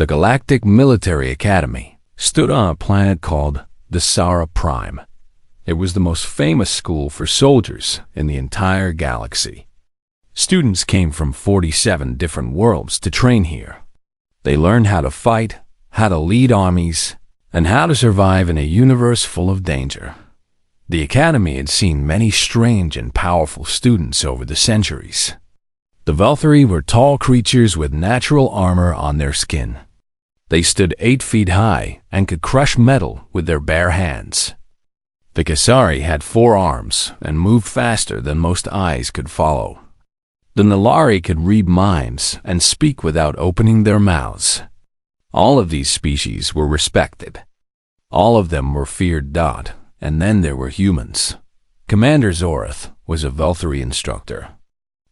The Galactic Military Academy stood on a planet called the Sara Prime. It was the most famous school for soldiers in the entire galaxy. Students came from 47 different worlds to train here. They learned how to fight, how to lead armies, and how to survive in a universe full of danger. The academy had seen many strange and powerful students over the centuries. The Velthari were tall creatures with natural armor on their skin. They stood 8 feet high and could crush metal with their bare hands. The Kasari had 4 arms and moved faster than most eyes could follow. The Nalari could read minds and speak without opening their mouths. All of these species were respected. All of them were feared. And then there were humans. Commander Zorath was a Velthari instructor.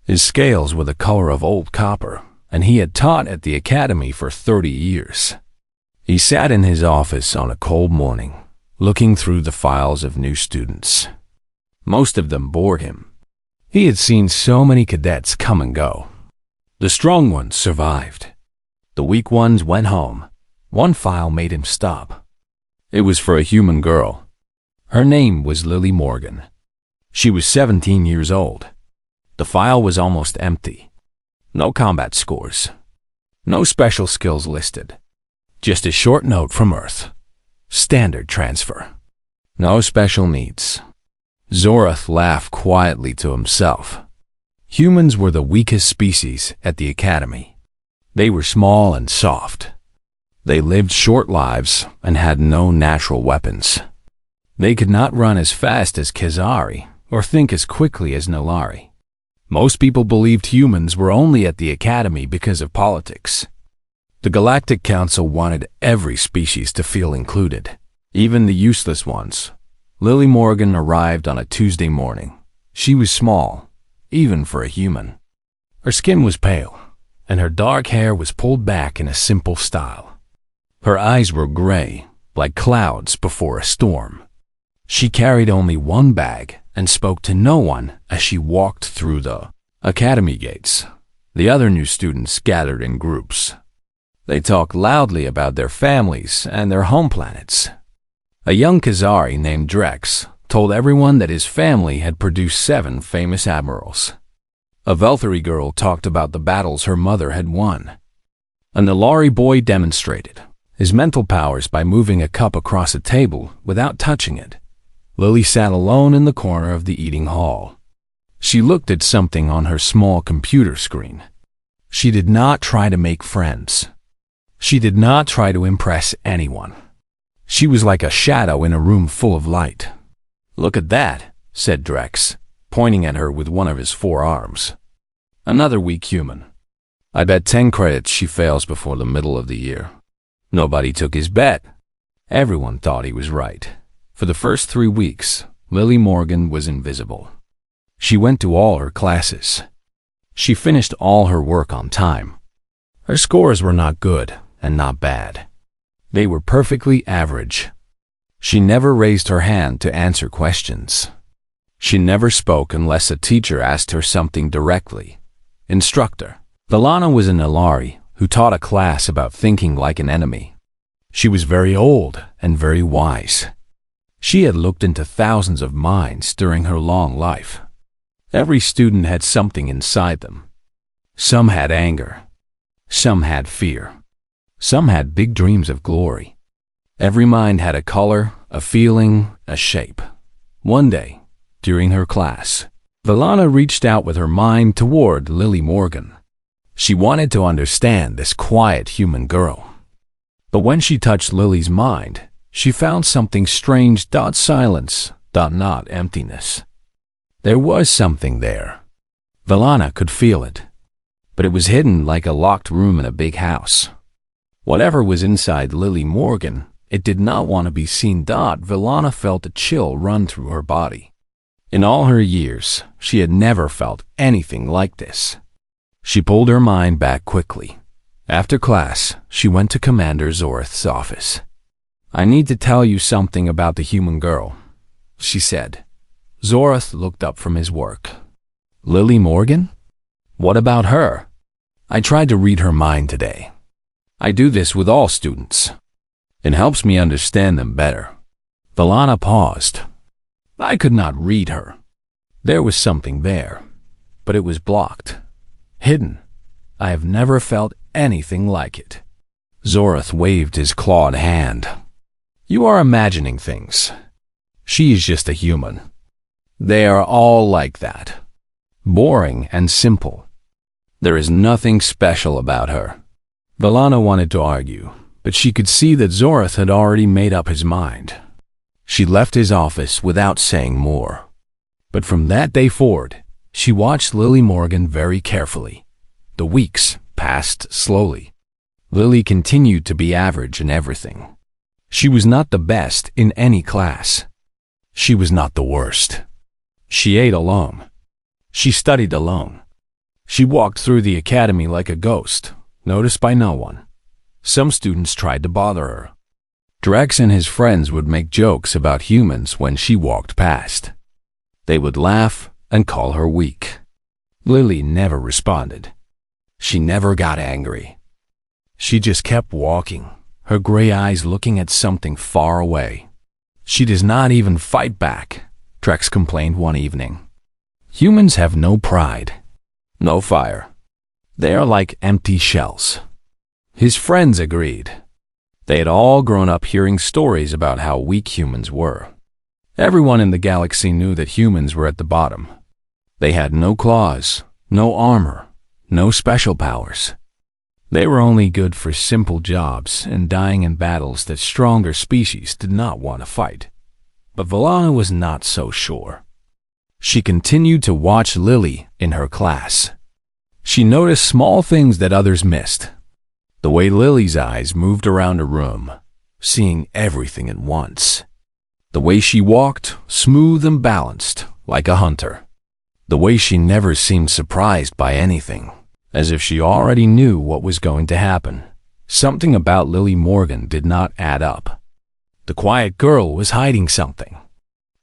His scales were the color of old copper, and he had taught at the academy for 30 years. He sat in his office on a cold morning, looking through the files of new students. Most of them bored him. He had seen so many cadets come and go. The strong ones survived. The weak ones went home. One file made him stop. It was for a human girl. Her name was Lily Morgan. She was 17 years old. The file was almost empty. No combat scores. No special skills listed. Just a short note from Earth. Standard transfer. No special needs. Zorath laughed quietly to himself. Humans were the weakest species at the academy. They were small and soft. They lived short lives and had no natural weapons. They could not run as fast as Kazari or think as quickly as Nalari. Most people believed humans were only at the academy because of politics. The Galactic Council wanted every species to feel included, even the useless ones. Lily Morgan arrived on a Tuesday morning. She was small, even for a human. Her skin was pale, and her dark hair was pulled back in a simple style. Her eyes were gray, like clouds before a storm. She carried only one bag and spoke to no one as she walked through the academy gates. The other new students gathered in groups. They talked loudly about their families and their home planets. A young Kazari named Drex told everyone that his family had produced 7 famous admirals. A Velthari girl talked about the battles her mother had won. A Nalari boy demonstrated his mental powers by moving a cup across a table without touching it. Lily sat alone in the corner of the eating hall. She looked at something on her small computer screen. She did not try to make friends. She did not try to impress anyone. She was like a shadow in a room full of light. "Look at that," said Drex, pointing at her with one of his 4 arms. "Another weak human. I bet 10 credits she fails before the middle of the year." Nobody took his bet. Everyone thought he was right. For the first 3 weeks, Lily Morgan was invisible. She went to all her classes. She finished all her work on time. Her scores were not good and not bad. They were perfectly average. She never raised her hand to answer questions. She never spoke unless a teacher asked her something directly. Instructor. Valana was a Nalari who taught a class about thinking like an enemy. She was very old and very wise. She had looked into thousands of minds during her long life. Every student had something inside them. Some had anger. Some had fear. Some had big dreams of glory. Every mind had a color, a feeling, a shape. One day, during her class, Valana reached out with her mind toward Lily Morgan. She wanted to understand this quiet human girl. But when she touched Lily's mind, she found something strange. Silence, not emptiness. There was something there. Valana could feel it, but it was hidden like a locked room in a big house. Whatever was inside Lily Morgan, it did not want to be seen. Valana felt a chill run through her body. In all her years, she had never felt anything like this. She pulled her mind back quickly. After class, she went to Commander Zorath's office. "I need to tell you something about the human girl," she said. Zorath looked up from his work. "Lily Morgan? What about her?" "I tried to read her mind today. I do this with all students. It helps me understand them better." Valana paused. I could not read her. There was something there, but it was blocked, hidden. I have never felt anything like it. Zorath waved his clawed hand. "You are imagining things. She is just a human. They are all like that. Boring and simple. There is nothing special about her." Valana wanted to argue, but she could see that Zorath had already made up his mind. She left his office without saying more. But from that day forward, she watched Lily Morgan very carefully. The weeks passed slowly. Lily continued to be average in everything. She was not the best in any class. She was not the worst. She ate alone. She studied alone. She walked through the academy like a ghost, noticed by no one. Some students tried to bother her. Drex and his friends would make jokes about humans when she walked past. They would laugh and call her weak. Lily never responded. She never got angry. She just kept walking, her gray eyes looking at something far away. "She does not even fight back," Drex complained one evening. "Humans have no pride, no fire. They are like empty shells." His friends agreed. They had all grown up hearing stories about how weak humans were. Everyone in the galaxy knew that humans were at the bottom. They had no claws, no armor, no special powers. They were only good for simple jobs and dying in battles that stronger species did not want to fight. But Valana was not so sure. She continued to watch Lily in her class. She noticed small things that others missed. The way Lily's eyes moved around a room, seeing everything at once. The way she walked, smooth and balanced, like a hunter. The way she never seemed surprised by anything, as if she already knew what was going to happen. Something about Lily Morgan did not add up. The quiet girl was hiding something.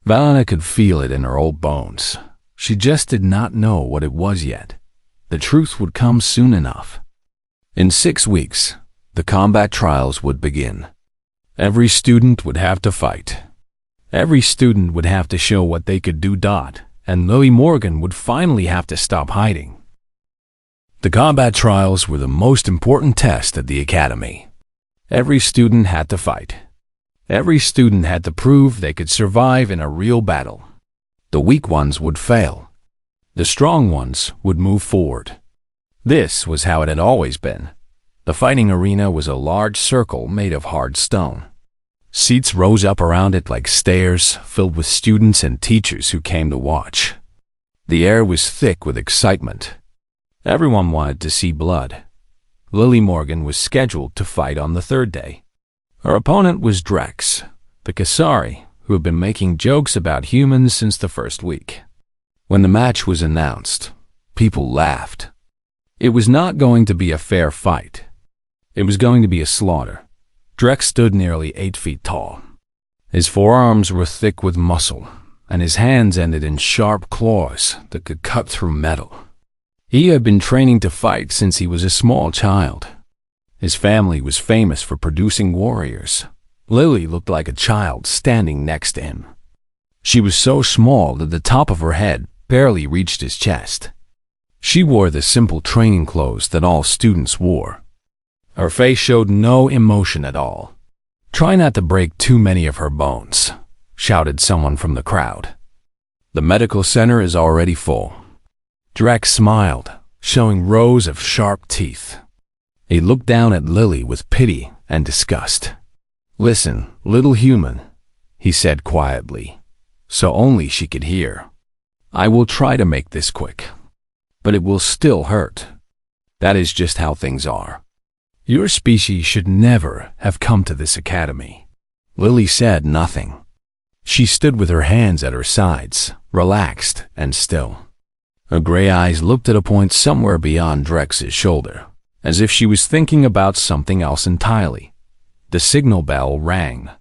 Valana could feel it in her old bones. She just did not know what it was yet. The truth would come soon enough. In 6 weeks, the combat trials would begin. Every student would have to fight. Every student would have to show what they could do. And Lily Morgan would finally have to stop hiding. The combat trials were the most important test at the academy. Every student had to fight. Every student had to prove they could survive in a real battle. The weak ones would fail. The strong ones would move forward. This was how it had always been. The fighting arena was a large circle made of hard stone. Seats rose up around it like stairs, filled with students and teachers who came to watch. The air was thick with excitement. Everyone wanted to see blood. Lily Morgan was scheduled to fight on the 3rd day. Her opponent was Drex, the Kasari, who had been making jokes about humans since the first week. When the match was announced, people laughed. It was not going to be a fair fight. It was going to be a slaughter. Drex stood nearly 8 feet tall. His forearms were thick with muscle, and his hands ended in sharp claws that could cut through metal. He had been training to fight since he was a small child. His family was famous for producing warriors. Lily looked like a child standing next to him. She was so small that the top of her head barely reached his chest. She wore the simple training clothes that all students wore. Her face showed no emotion at all. "Try not to break too many of her bones," shouted someone from the crowd. "The medical center is already full." Drex smiled, showing rows of sharp teeth. He looked down at Lily with pity and disgust. "Listen, little human," he said quietly, so only she could hear. "I will try to make this quick, but it will still hurt. That is just how things are. Your species should never have come to this academy." Lily said nothing. She stood with her hands at her sides, relaxed and still. Her gray eyes looked at a point somewhere beyond Drex's shoulder, as if she was thinking about something else entirely. The signal bell rang.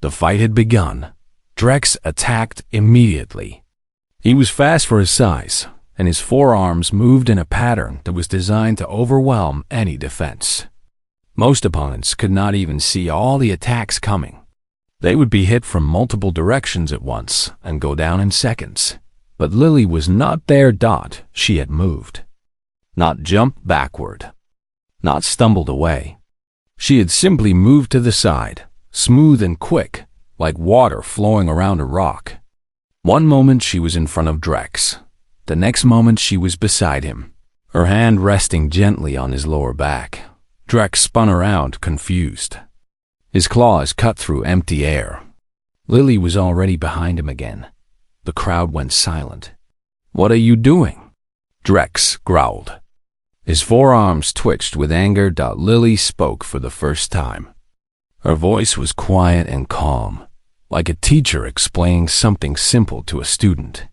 The fight had begun. Drex attacked immediately. He was fast for his size, and his forearms moved in a pattern that was designed to overwhelm any defense. Most opponents could not even see all the attacks coming. They would be hit from multiple directions at once and go down in seconds. But Lily was not there. She had moved. Not jumped backward. Not stumbled away. She had simply moved to the side, smooth and quick, like water flowing around a rock. One moment she was in front of Drex. The next moment she was beside him, her hand resting gently on his lower back. Drex spun around, confused. His claws cut through empty air. Lily was already behind him again. The crowd went silent. "What are you doing?" Drex growled. His forearms twitched with anger. Lily spoke for the first time. Her voice was quiet and calm, like a teacher explaining something simple to a student.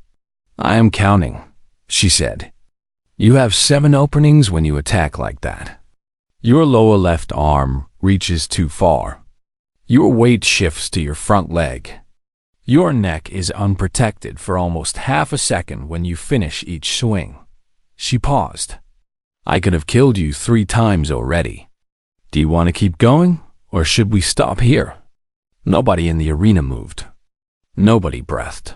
"I am counting," she said. "You have 7 openings when you attack like that. Your lower left arm reaches too far. Your weight shifts to your front leg. Your neck is unprotected for almost half a second when you finish each swing." She paused. "I could have killed you 3 times already. Do you want to keep going, or should we stop here?" Nobody in the arena moved. Nobody breathed.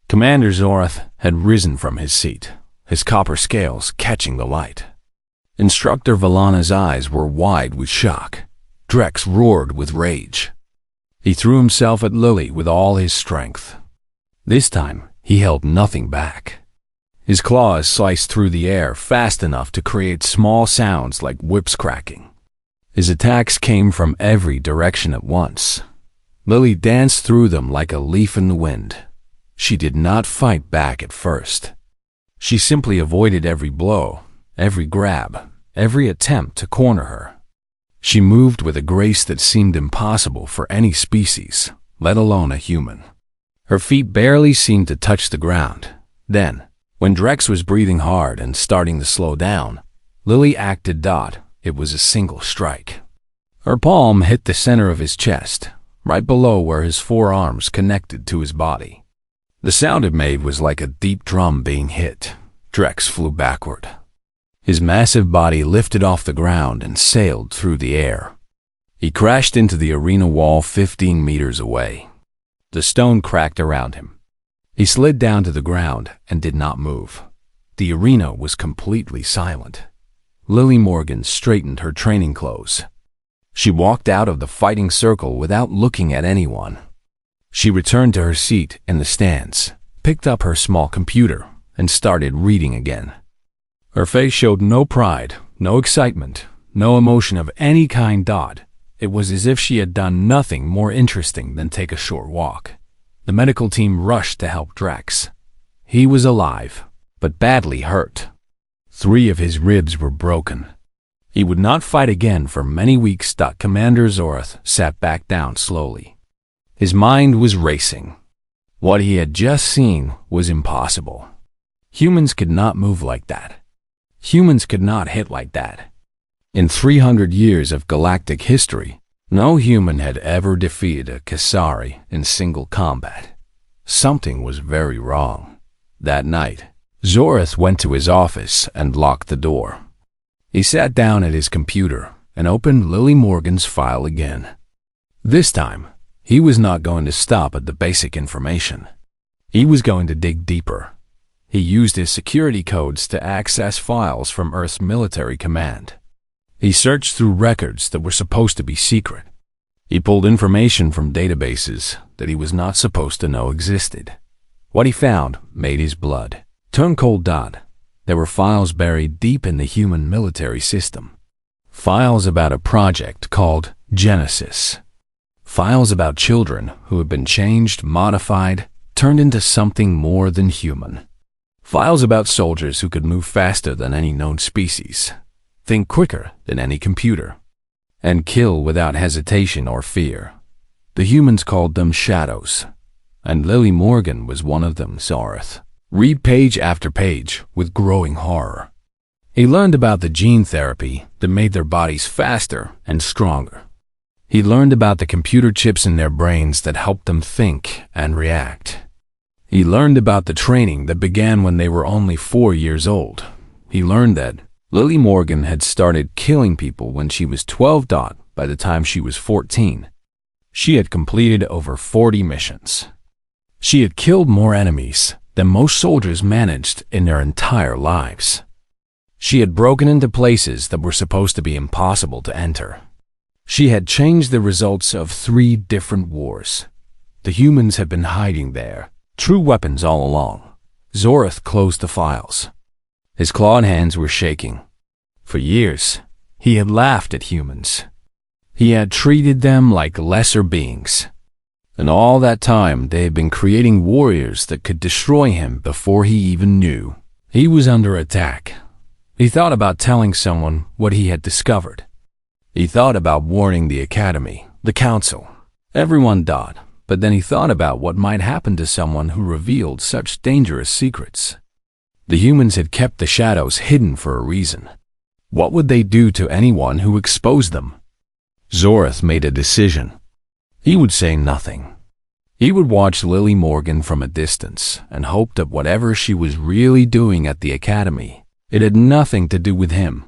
Commander Zorath had risen from his seat, his copper scales catching the light. Instructor Valana's eyes were wide with shock. Drex roared with rage. He threw himself at Lily with all his strength. This time, he held nothing back. His claws sliced through the air fast enough to create small sounds like whips cracking. His attacks came from every direction at once. Lily danced through them like a leaf in the wind. She did not fight back at first. She simply avoided every blow, every grab, every attempt to corner her. She moved with a grace that seemed impossible for any species, let alone a human. Her feet barely seemed to touch the ground. Then, when Drex was breathing hard and starting to slow down, Lily acted. It was a single strike. Her palm hit the center of his chest, right below where his forearms connected to his body. The sound it made was like a deep drum being hit. Drex flew backward. His massive body lifted off the ground and sailed through the air. He crashed into the arena wall 15 meters away. The stone cracked around him. He slid down to the ground and did not move. The arena was completely silent. Lily Morgan straightened her training clothes. She walked out of the fighting circle without looking at anyone. She returned to her seat in the stands, picked up her small computer, and started reading again. Her face showed no pride, no excitement, no emotion of any kind. It was as if she had done nothing more interesting than take a short walk. The medical team rushed to help Drex. He was alive, but badly hurt. 3 of his ribs were broken. He would not fight again for many weeks. Commander Zorath sat back down slowly. His mind was racing. What he had just seen was impossible. Humans could not move like that. Humans could not hit like that. In 300 years of galactic history, no human had ever defeated a Kasari in single combat. Something was very wrong. That night, Zorath went to his office and locked the door. He sat down at his computer and opened Lily Morgan's file again. This time, he was not going to stop at the basic information. He was going to dig deeper. He used his security codes to access files from Earth's military command. He searched through records that were supposed to be secret. He pulled information from databases that he was not supposed to know existed. What he found made his blood turn cold. There were files buried deep in the human military system. Files about a project called Genesis. Files about children who had been changed, modified, turned into something more than human. Files about soldiers who could move faster than any known species, think quicker than any computer, and kill without hesitation or fear. The humans called them shadows, and Lily Morgan was one of them. Zorath read page after page with growing horror. He learned about the gene therapy that made their bodies faster and stronger. He learned about the computer chips in their brains that helped them think and react. He learned about the training that began when they were only 4 years old. He learned that, Lily Morgan had started killing people when she was 12. By the time she was 14, she had completed over 40 missions. She had killed more enemies than most soldiers managed in their entire lives. She had broken into places that were supposed to be impossible to enter. She had changed the results of 3 different wars. The humans had been hiding there, true weapons all along. Zorath closed the files. His clawed hands were shaking. For years, he had laughed at humans. He had treated them like lesser beings. And all that time, they had been creating warriors that could destroy him before he even knew. He was under attack. He thought about telling someone what he had discovered. He thought about warning the Academy, the Council, everyone. But then he thought about what might happen to someone who revealed such dangerous secrets. The humans had kept the shadows hidden for a reason. What would they do to anyone who exposed them? Zorath made a decision. He would say nothing. He would watch Lily Morgan from a distance and hope that whatever she was really doing at the Academy, it had nothing to do with him.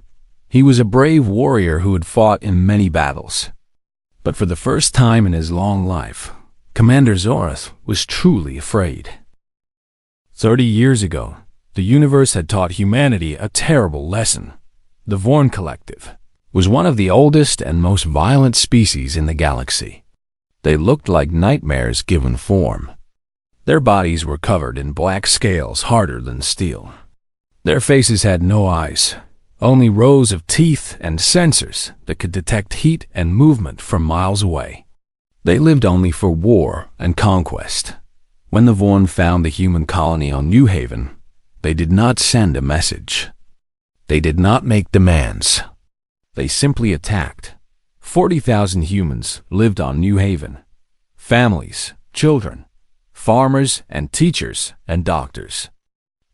He was a brave warrior who had fought in many battles. But for the first time in his long life, Commander Zorath was truly afraid. 30 years ago, the universe had taught humanity a terrible lesson. The Vorn Collective was one of the oldest and most violent species in the galaxy. They looked like nightmares given form. Their bodies were covered in black scales harder than steel. Their faces had no eyes, only rows of teeth and sensors that could detect heat and movement from miles away. They lived only for war and conquest. When the Vorn found the human colony on New Haven, they did not send a message. They did not make demands. They simply attacked. 40,000 humans lived on New Haven. Families, children, farmers and teachers and doctors.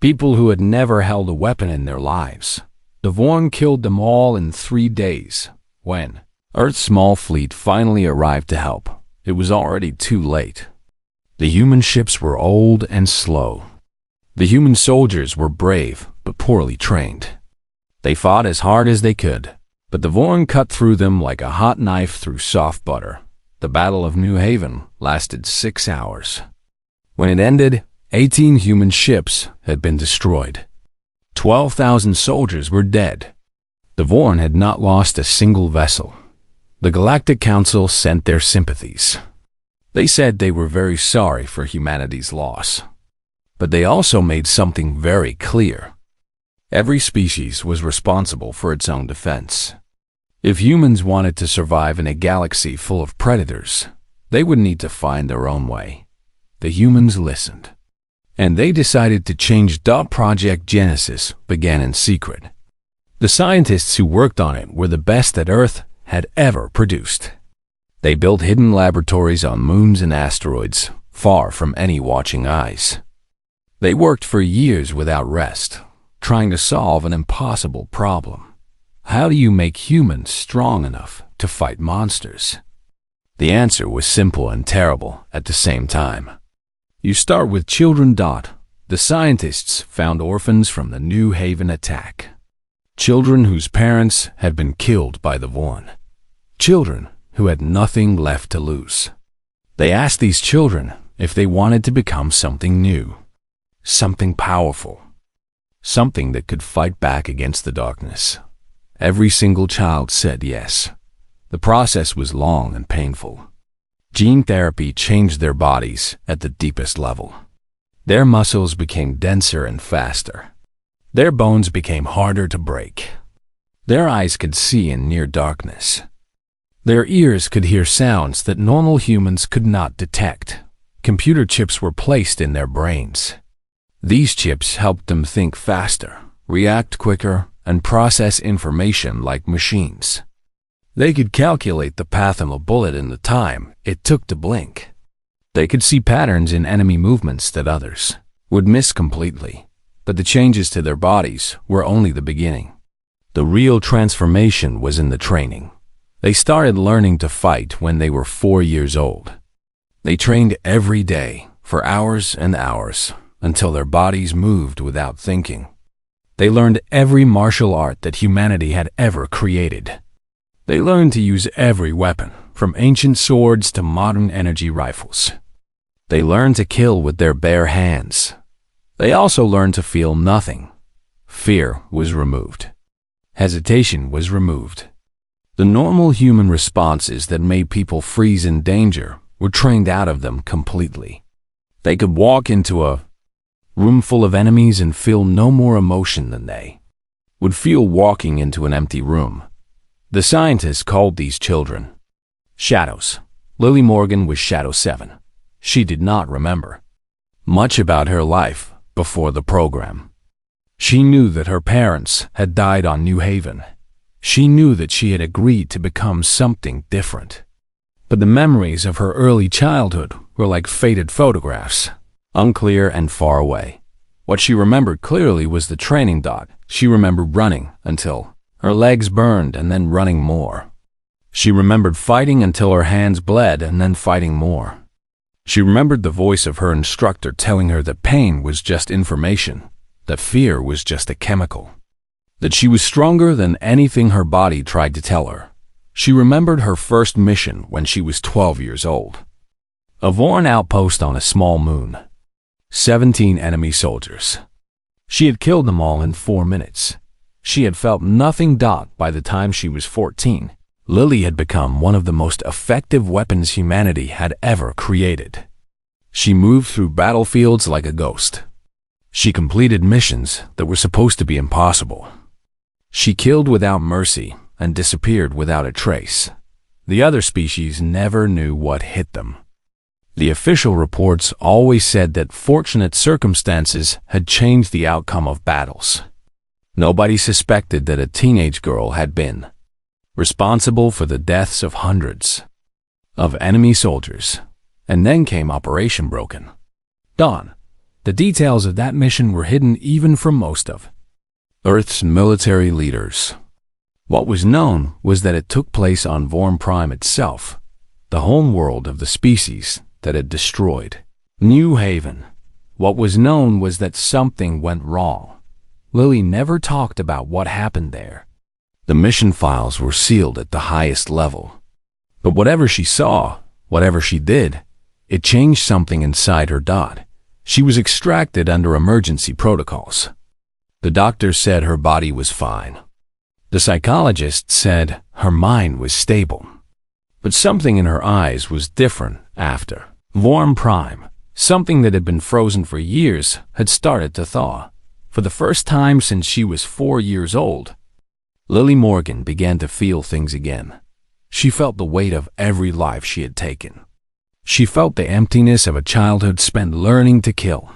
People who had never held a weapon in their lives. The Vorn killed them all in 3 days. When Earth's small fleet finally arrived to help, it was already too late. The human ships were old and slow. The human soldiers were brave but poorly trained. They fought as hard as they could, but the Vorn cut through them like a hot knife through soft butter. The Battle of New Haven lasted 6 hours. When it ended, 18 human ships had been destroyed. 12,000 soldiers were dead. The Vorn had not lost a single vessel. The Galactic Council sent their sympathies. They said they were very sorry for humanity's loss. But they also made something very clear. Every species was responsible for its own defense. If humans wanted to survive in a galaxy full of predators, they would need to find their own way. The humans listened. And they decided to change. Project Genesis began in secret. The scientists who worked on it were the best that Earth had ever produced. They built hidden laboratories on moons and asteroids, far from any watching eyes. They worked for years without rest, trying to solve an impossible problem. How do you make humans strong enough to fight monsters? The answer was simple and terrible at the same time. You start with children. The scientists found orphans from the New Haven attack. Children whose parents had been killed by the Vorn. Children who had nothing left to lose. They asked these children if they wanted to become something new, something powerful, something that could fight back against the darkness. Every single child said yes. The process was long and painful. Gene therapy changed their bodies at the deepest level. Their muscles became denser and faster. Their bones became harder to break. Their eyes could see in near darkness. Their ears could hear sounds that normal humans could not detect. Computer chips were placed in their brains. These chips helped them think faster, react quicker, and process information like machines. They could calculate the path of a bullet in the time it took to blink. They could see patterns in enemy movements that others would miss completely. But the changes to their bodies were only the beginning. The real transformation was in the training. They started learning to fight when they were 4 years old. They trained every day for hours and hours until their bodies moved without thinking. They learned every martial art that humanity had ever created. They learned to use every weapon, from ancient swords to modern energy rifles. They learned to kill with their bare hands. They also learned to feel nothing. Fear was removed. Hesitation was removed. The normal human responses that made people freeze in danger were trained out of them completely. They could walk into a room full of enemies and feel no more emotion than they would feel walking into an empty room. The scientists called these children shadows. Lily Morgan was Shadow 7. She did not remember much about her life before the program. She knew that her parents had died on New Haven. She knew that she had agreed to become something different. But the memories of her early childhood were like faded photographs, unclear and far away. What she remembered clearly was the training dot. She remembered running until her legs burned and then running more. She remembered fighting until her hands bled and then fighting more. She remembered the voice of her instructor telling her that pain was just information, that fear was just a chemical, that she was stronger than anything her body tried to tell her. She remembered her first mission when she was 12 years old. A Vorn outpost on a small moon. 17 enemy soldiers. She had killed them all in 4 minutes. She had felt nothing. By the time she was 14, Lily had become one of the most effective weapons humanity had ever created. She moved through battlefields like a ghost. She completed missions that were supposed to be impossible. She killed without mercy and disappeared without a trace. The other species never knew what hit them. The official reports always said that fortunate circumstances had changed the outcome of battles. Nobody suspected that a teenage girl had been responsible for the deaths of hundreds of enemy soldiers. And then came Operation Broken Dawn. The details of that mission were hidden even from most of Earth's military leaders. What was known was that it took place on Vorm Prime itself, the home world of the species that had destroyed New Haven. What was known was that something went wrong. Lily never talked about what happened there. The mission files were sealed at the highest level. But whatever she saw, whatever she did, it changed something inside her. She was extracted under emergency protocols. The doctor said her body was fine. The psychologist said her mind was stable. But something in her eyes was different after Vorm Prime. Something that had been frozen for years had started to thaw. For the first time since she was 4 years old, Lily Morgan began to feel things again. She felt the weight of every life she had taken. She felt the emptiness of a childhood spent learning to kill.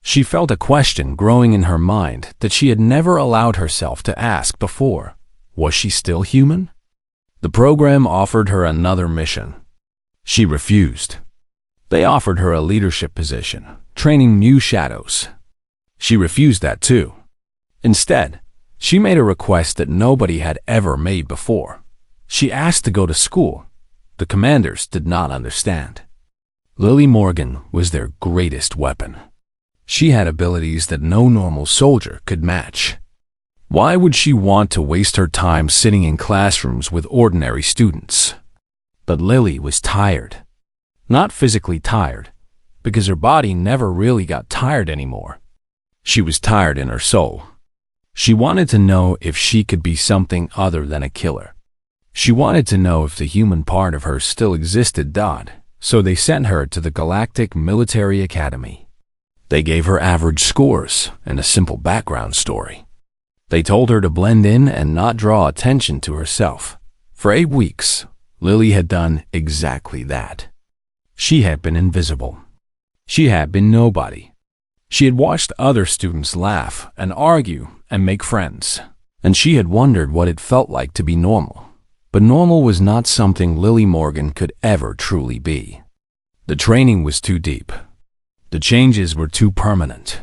She felt a question growing in her mind that she had never allowed herself to ask before. Was she still human? The program offered her another mission. She refused. They offered her a leadership position, training new shadows. She refused that too. Instead, she made a request that nobody had ever made before. She asked to go to school. The commanders did not understand. Lily Morgan was their greatest weapon. She had abilities that no normal soldier could match. Why would she want to waste her time sitting in classrooms with ordinary students? But Lily was tired. Not physically tired, because her body never really got tired anymore. She was tired in her soul. She wanted to know if she could be something other than a killer. She wanted to know if the human part of her still existed. So they sent her to the Galactic Military Academy. They gave her average scores and a simple background story. They told her to blend in and not draw attention to herself. For 8 weeks, Lily had done exactly that. She had been invisible. She had been nobody. She had watched other students laugh and argue and make friends, and she had wondered what it felt like to be normal. But normal was not something Lily Morgan could ever truly be. The training was too deep. The changes were too permanent.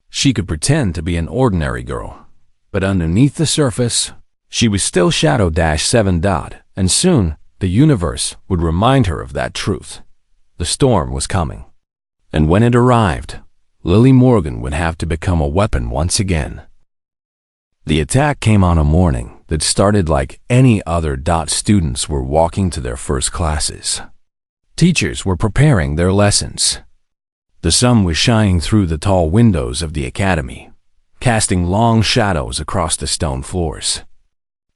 She could pretend to be an ordinary girl, but underneath the surface, she was still Shadow 7. And soon, the universe would remind her of that truth. The storm was coming. And when it arrived, Lily Morgan would have to become a weapon once again. The attack came on a morning that started like any other. Students were walking to their first classes. Teachers were preparing their lessons. The sun was shining through the tall windows of the academy, casting long shadows across the stone floors.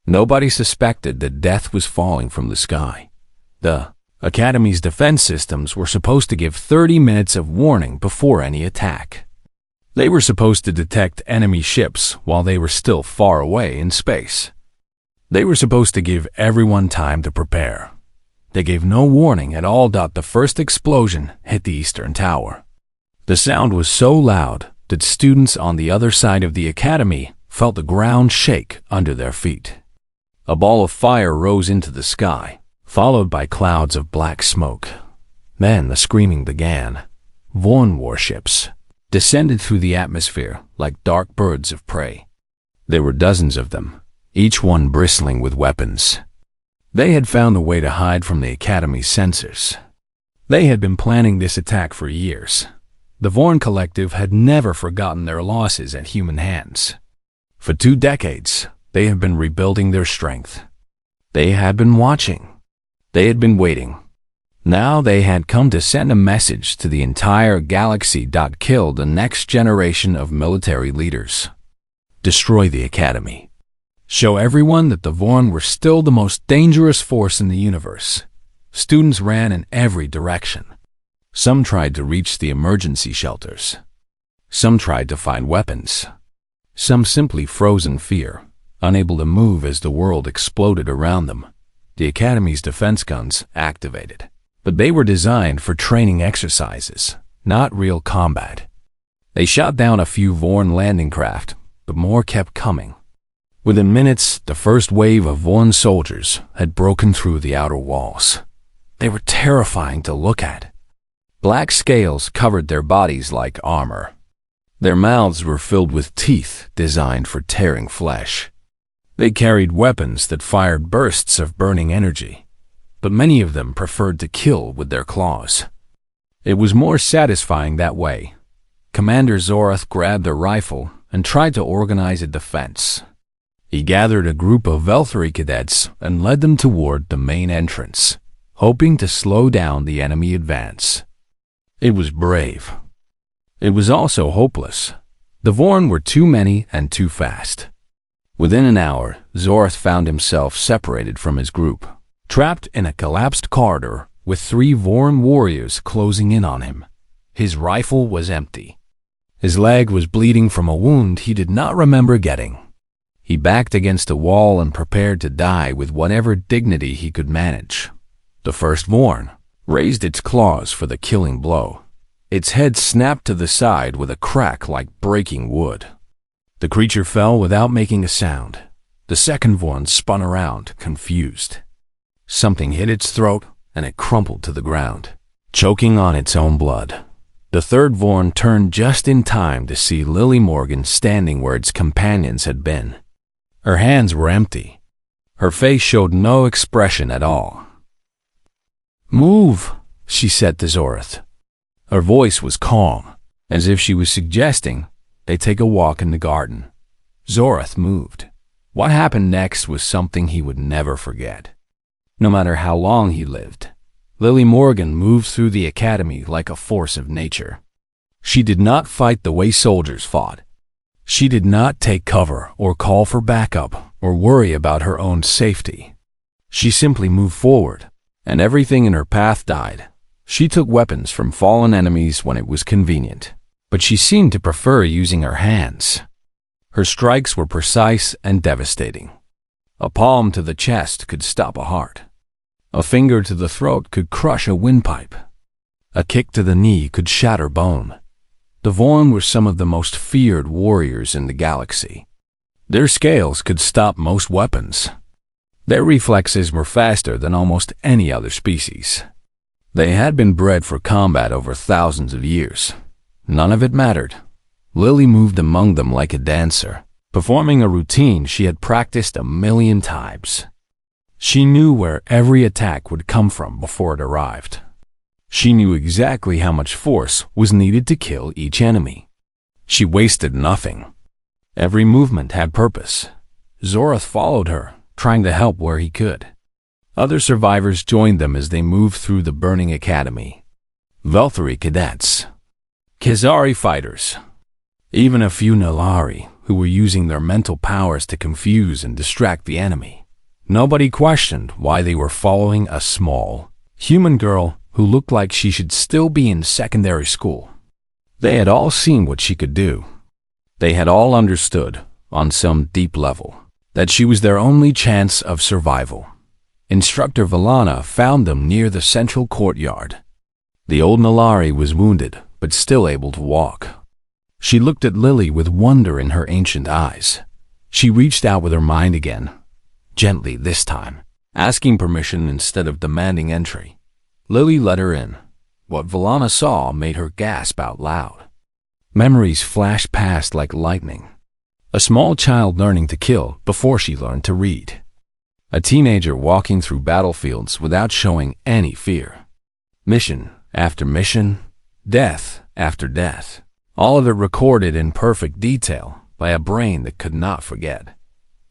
Nobody suspected that death was falling from the sky. The academy's defense systems were supposed to give 30 minutes of warning before any attack. They were supposed to detect enemy ships while they were still far away in space. They were supposed to give everyone time to prepare. They gave no warning at all. The first explosion hit the eastern tower. The sound was so loud that students on the other side of the academy felt the ground shake under their feet. A ball of fire rose into the sky, followed by clouds of black smoke. Then the screaming began. Vorn warships descended through the atmosphere like dark birds of prey. There were dozens of them, each one bristling with weapons. They had found a way to hide from the Academy's sensors. They had been planning this attack for years. The Vorn Collective had never forgotten their losses at human hands. For 2 decades, they had been rebuilding their strength. They had been watching. They had been waiting. Now they had come to send a message to the entire galaxy. Kill the next generation of military leaders. Destroy the Academy. Show everyone that the Vorn were still the most dangerous force in the universe. Students ran in every direction. Some tried to reach the emergency shelters. Some tried to find weapons. Some simply froze in fear, unable to move as the world exploded around them. The Academy's defense guns activated, but they were designed for training exercises, not real combat. They shot down a few Vorn landing craft, but more kept coming. Within minutes, the first wave of Vorn soldiers had broken through the outer walls. They were terrifying to look at. Black scales covered their bodies like armor. Their mouths were filled with teeth designed for tearing flesh. They carried weapons that fired bursts of burning energy, but many of them preferred to kill with their claws. It was more satisfying that way. Commander Zorath grabbed a rifle and tried to organize a defense. He gathered a group of Velthari cadets and led them toward the main entrance, hoping to slow down the enemy advance. It was brave. It was also hopeless. The Vorn were too many and too fast. Within an hour, Zorath found himself separated from his group, trapped in a collapsed corridor with 3 Vorn warriors closing in on him. His rifle was empty. His leg was bleeding from a wound he did not remember getting. He backed against a wall and prepared to die with whatever dignity he could manage. The first Vorn raised its claws for the killing blow. Its head snapped to the side with a crack like breaking wood. The creature fell without making a sound. The second Vorn spun around, confused. Something hit its throat, and it crumpled to the ground, choking on its own blood. The third Vorn turned just in time to see Lily Morgan standing where its companions had been. Her hands were empty. Her face showed no expression at all. "Move," she said to Zorath. Her voice was calm, as if she was suggesting they take a walk in the garden. Zorath moved. What happened next was something he would never forget. No matter how long he lived, Lily Morgan moved through the academy like a force of nature. She did not fight the way soldiers fought. She did not take cover or call for backup or worry about her own safety. She simply moved forward, and everything in her path died. She took weapons from fallen enemies when it was convenient, but she seemed to prefer using her hands. Her strikes were precise and devastating. A palm to the chest could stop a heart. A finger to the throat could crush a windpipe. A kick to the knee could shatter bone. The Vorn were some of the most feared warriors in the galaxy. Their scales could stop most weapons. Their reflexes were faster than almost any other species. They had been bred for combat over thousands of years. None of it mattered. Lily moved among them like a dancer, performing a routine she had practiced 1,000,000 times. She knew where every attack would come from before it arrived. She knew exactly how much force was needed to kill each enemy. She wasted nothing. Every movement had purpose. Zorath followed her, trying to help where he could. Other survivors joined them as they moved through the burning academy. Velthari cadets, Khazari fighters, even a few Nalari who were using their mental powers to confuse and distract the enemy. Nobody questioned why they were following a small, human girl who looked like she should still be in secondary school. They had all seen what she could do. They had all understood, on some deep level, that she was their only chance of survival. Instructor Valana found them near the central courtyard. The old Nalari was wounded, but still able to walk. She looked at Lily with wonder in her ancient eyes. She reached out with her mind again, gently this time, asking permission instead of demanding entry. Lily let her in. What Valana saw made her gasp out loud. Memories flashed past like lightning. A small child learning to kill before she learned to read. A teenager walking through battlefields without showing any fear. Mission after mission, death after death. All of it recorded in perfect detail by a brain that could not forget.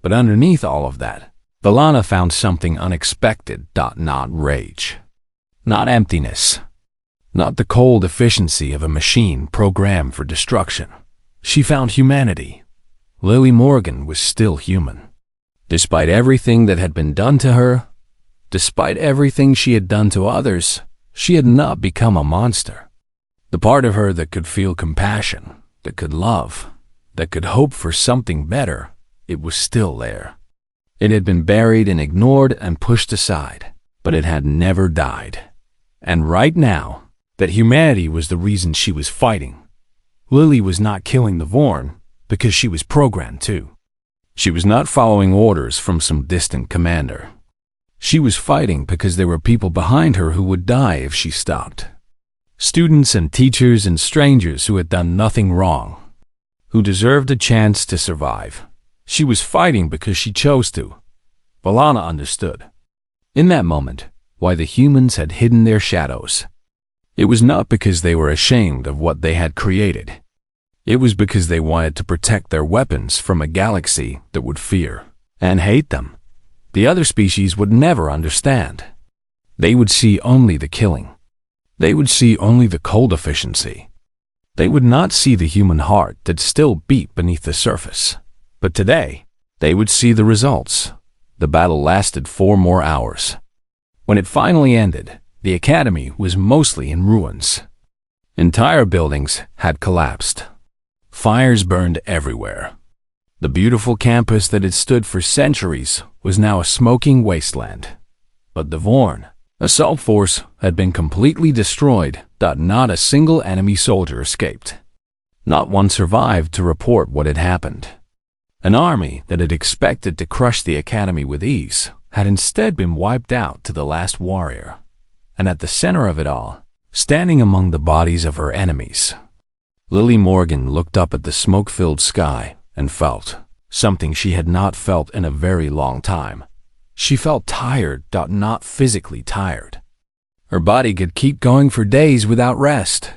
But underneath all of that, Valana found something unexpected. Not rage. Not emptiness. Not the cold efficiency of a machine programmed for destruction. She found humanity. Lily Morgan was still human. Despite everything that had been done to her, despite everything she had done to others, she had not become a monster. The part of her that could feel compassion, that could love, that could hope for something better, it was still there. It had been buried and ignored and pushed aside, but it had never died. And right now, that humanity was the reason she was fighting. Lily was not killing the Vorn because she was programmed to. She was not following orders from some distant commander. She was fighting because there were people behind her who would die if she stopped. Students and teachers and strangers who had done nothing wrong, who deserved a chance to survive. She was fighting because she chose to. Valana understood, in that moment, why the humans had hidden their shadows. It was not because they were ashamed of what they had created. It was because they wanted to protect their weapons from a galaxy that would fear and hate them. The other species would never understand. They would see only the killing. They would see only the cold efficiency. They would not see the human heart that still beat beneath the surface. But today, they would see the results. The battle lasted 4 more hours. When it finally ended, the academy was mostly in ruins. Entire buildings had collapsed. Fires burned everywhere. The beautiful campus that had stood for centuries was now a smoking wasteland. But the Vorn assault force had been completely destroyed. Not a single enemy soldier escaped. Not one survived to report what had happened. An army that had expected to crush the academy with ease had instead been wiped out to the last warrior. And at the center of it all, standing among the bodies of her enemies, Lily Morgan looked up at the smoke-filled sky and felt something she had not felt in a very long time. She felt tired, not physically tired. Her body could keep going for days without rest.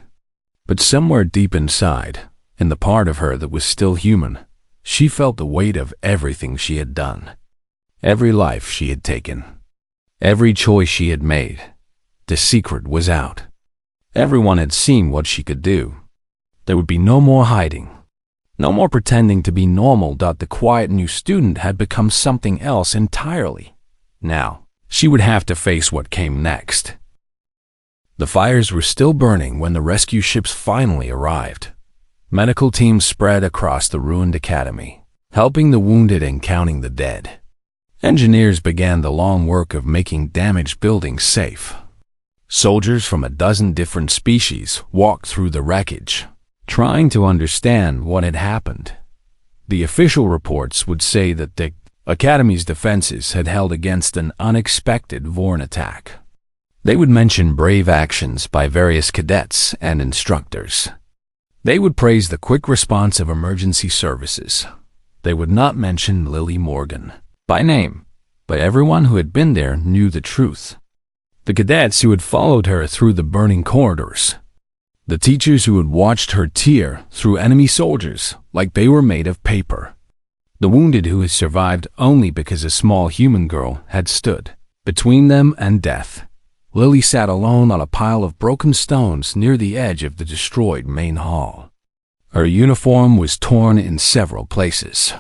But somewhere deep inside, in the part of her that was still human, she felt the weight of everything she had done. Every life she had taken. Every choice she had made. The secret was out. Everyone had seen what she could do. There would be no more hiding. No more pretending to be normal. The quiet new student had become something else entirely. Now, she would have to face what came next. The fires were still burning when the rescue ships finally arrived. Medical teams spread across the ruined academy, helping the wounded and counting the dead. Engineers began the long work of making damaged buildings safe. Soldiers from a dozen different species walked through the wreckage, trying to understand what had happened. The official reports would say that the Academy's defenses had held against an unexpected Vorn attack. They would mention brave actions by various cadets and instructors. They would praise the quick response of emergency services. They would not mention Lily Morgan by name, but everyone who had been there knew the truth. The cadets who had followed her through the burning corridors, The teachers who had watched her tear through enemy soldiers like they were made of paper. The wounded who had survived only because a small human girl had stood between them and death. Lily sat alone on a pile of broken stones near the edge of the destroyed main hall. Her uniform was torn in several places.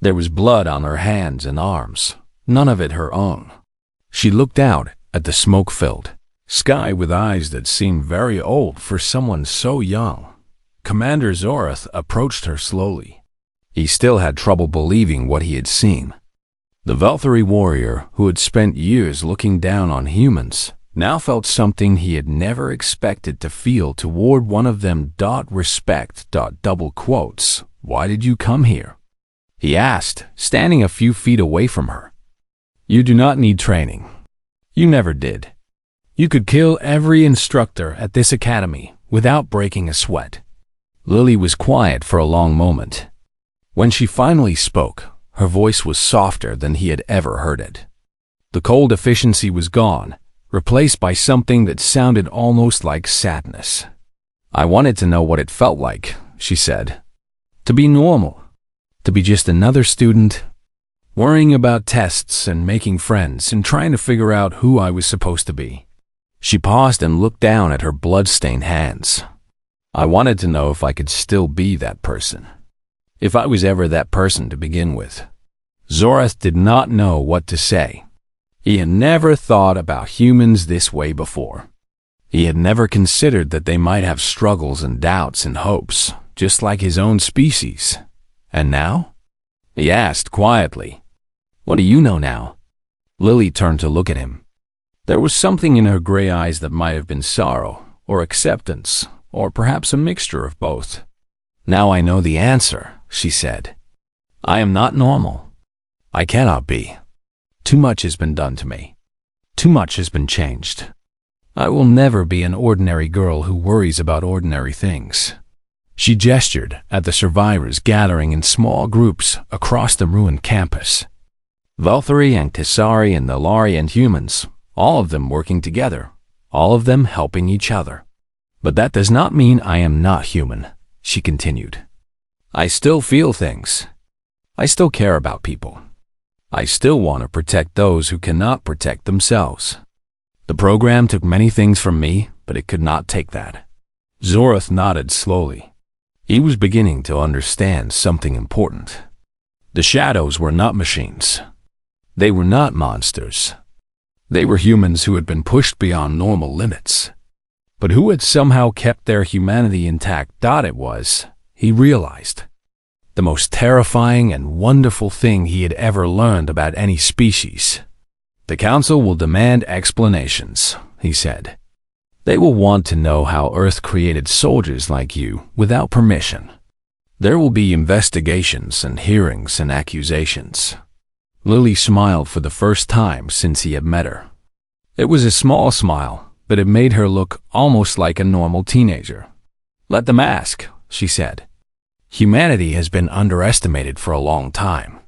There was blood on her hands and arms, none of it her own. She looked out at the smoke-filled sky with eyes that seemed very old for someone so young. Commander Zorath approached her slowly. He still had trouble believing what he had seen. The Valkyrie warrior, who had spent years looking down on humans, now felt something he had never expected to feel toward one of them. Respect. Double quotes. Why did you come here? He asked, standing a few feet away from her. You do not need training. You never did. You could kill every instructor at this academy without breaking a sweat. Lily was quiet for a long moment. When she finally spoke, her voice was softer than he had ever heard it. The cold efficiency was gone, replaced by something that sounded almost like sadness. I wanted to know what it felt like, she said. To be normal. To be just another student, worrying about tests and making friends and trying to figure out who I was supposed to be. She paused and looked down at her blood-stained hands. I wanted to know if I could still be that person. If I was ever that person to begin with. Zorath did not know what to say. He had never thought about humans this way before. He had never considered that they might have struggles and doubts and hopes, just like his own species. And now? He asked quietly. What do you know now? Lily turned to look at him. There was something in her gray eyes that might have been sorrow, or acceptance, or perhaps a mixture of both. Now I know the answer, she said. I am not normal. I cannot be. Too much has been done to me. Too much has been changed. I will never be an ordinary girl who worries about ordinary things. She gestured at the survivors gathering in small groups across the ruined campus. Valkyrie and Tisari and the Lari and humans, all of them working together, all of them helping each other. But that does not mean I am not human, she continued. I still feel things. I still care about people. I still want to protect those who cannot protect themselves. The program took many things from me, but it could not take that. Zorath nodded slowly. He was beginning to understand something important. The shadows were not machines. They were not monsters. They were humans who had been pushed beyond normal limits, but who had somehow kept their humanity intact. It was, he realized, the most terrifying and wonderful thing he had ever learned about any species. The Council will demand explanations, he said. They will want to know how Earth created soldiers like you without permission. There will be investigations and hearings and accusations. Lily smiled for the first time since he had met her. It was a small smile, but it made her look almost like a normal teenager. Let them ask, she said. Humanity has been underestimated for a long time.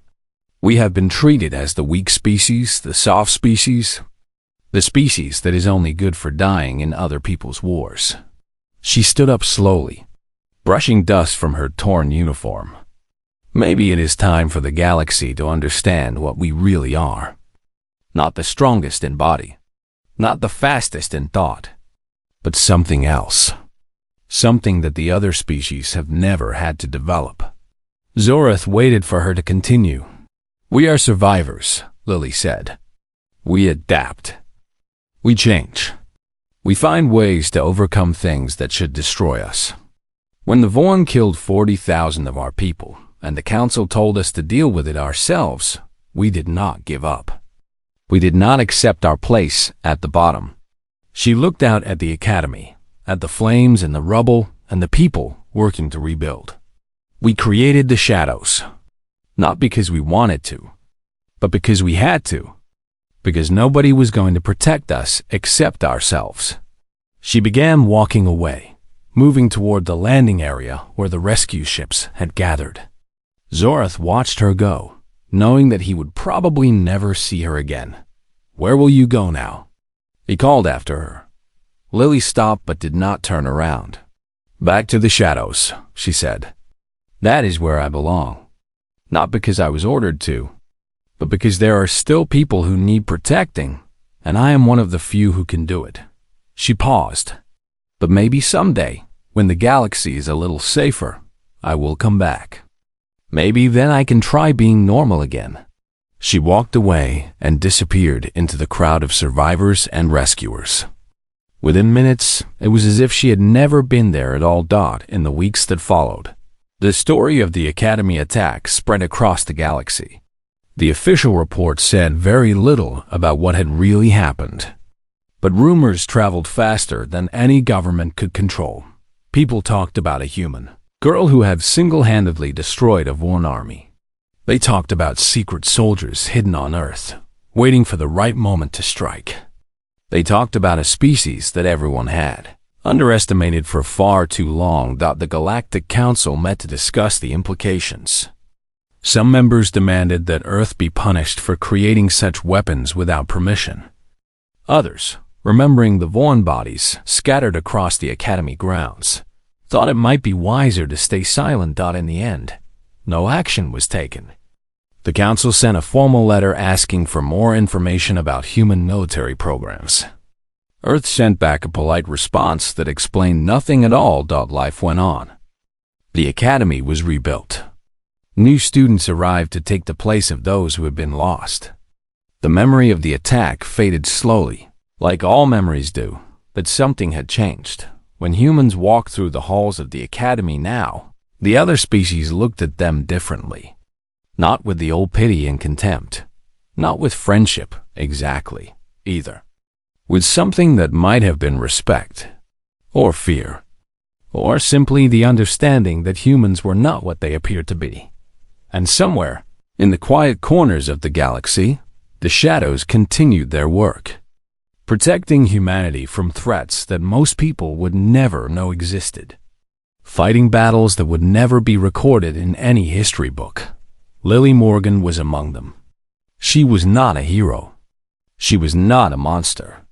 We have been treated as the weak species, the soft species, the species that is only good for dying in other people's wars. She stood up slowly, brushing dust from her torn uniform. Maybe it is time for the galaxy to understand what we really are. Not the strongest in body, not the fastest in thought, but something else. Something that the other species have never had to develop. Zorath waited for her to continue. We are survivors, Lily said. We adapt. We change. We find ways to overcome things that should destroy us. When the Vorn killed 40,000 of our people, and the Council told us to deal with it ourselves, we did not give up. We did not accept our place at the bottom. She looked out at the academy, at the flames and the rubble and the people working to rebuild. We created the shadows, not because we wanted to, but because we had to, because nobody was going to protect us except ourselves. She began walking away, moving toward the landing area where the rescue ships had gathered. Zorath watched her go, knowing that he would probably never see her again. Where will you go now? He called after her. Lily stopped but did not turn around. Back to the shadows, she said. That is where I belong. Not because I was ordered to, but because there are still people who need protecting, and I am one of the few who can do it. She paused. But maybe someday, when the galaxy is a little safer, I will come back. Maybe then I can try being normal again. She walked away and disappeared into the crowd of survivors and rescuers. Within minutes, it was as if she had never been there at all. In the weeks that followed, the story of the Academy attack spread across the galaxy. The official report said very little about what had really happened. But rumors traveled faster than any government could control. People talked about a human girl who had single-handedly destroyed a Vorn army. They talked about secret soldiers hidden on Earth, waiting for the right moment to strike. They talked about a species that everyone had underestimated for far too long. The Galactic Council met to discuss the implications. Some members demanded that Earth be punished for creating such weapons without permission. Others, remembering the Vorn bodies scattered across the Academy grounds, thought it might be wiser to stay silent. In the end, no action was taken. The Council sent a formal letter asking for more information about human military programs. Earth sent back a polite response that explained nothing at all. Life went on. The Academy was rebuilt. New students arrived to take the place of those who had been lost. The memory of the attack faded slowly, like all memories do, but something had changed. When humans walked through the halls of the Academy now, the other species looked at them differently. Not with the old pity and contempt. Not with friendship, exactly, either. With something that might have been respect, or fear, or simply the understanding that humans were not what they appeared to be. And somewhere, in the quiet corners of the galaxy, the shadows continued their work, protecting humanity from threats that most people would never know existed. Fighting battles that would never be recorded in any history book. Lily Morgan was among them. She was not a hero. She was not a monster.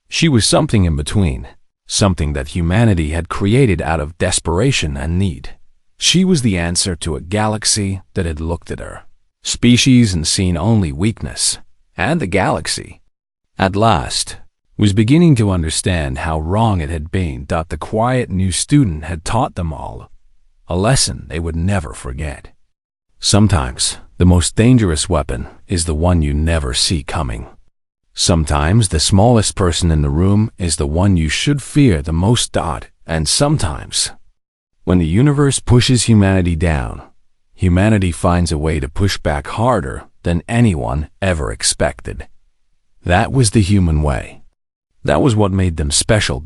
She was something in between, something that humanity had created out of desperation and need. She was the answer to a galaxy that had looked at her, species, and seen only weakness. And the galaxy, at last, was beginning to understand how wrong it had been. The quiet new student had taught them all a lesson they would never forget. Sometimes, the most dangerous weapon is the one you never see coming. Sometimes, the smallest person in the room is the one you should fear the most. And sometimes, when the universe pushes humanity down, humanity finds a way to push back harder than anyone ever expected. That was the human way. That was what made them special.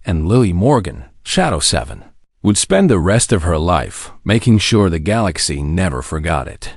And Lily Morgan, Shadow 7, would spend the rest of her life making sure the galaxy never forgot it.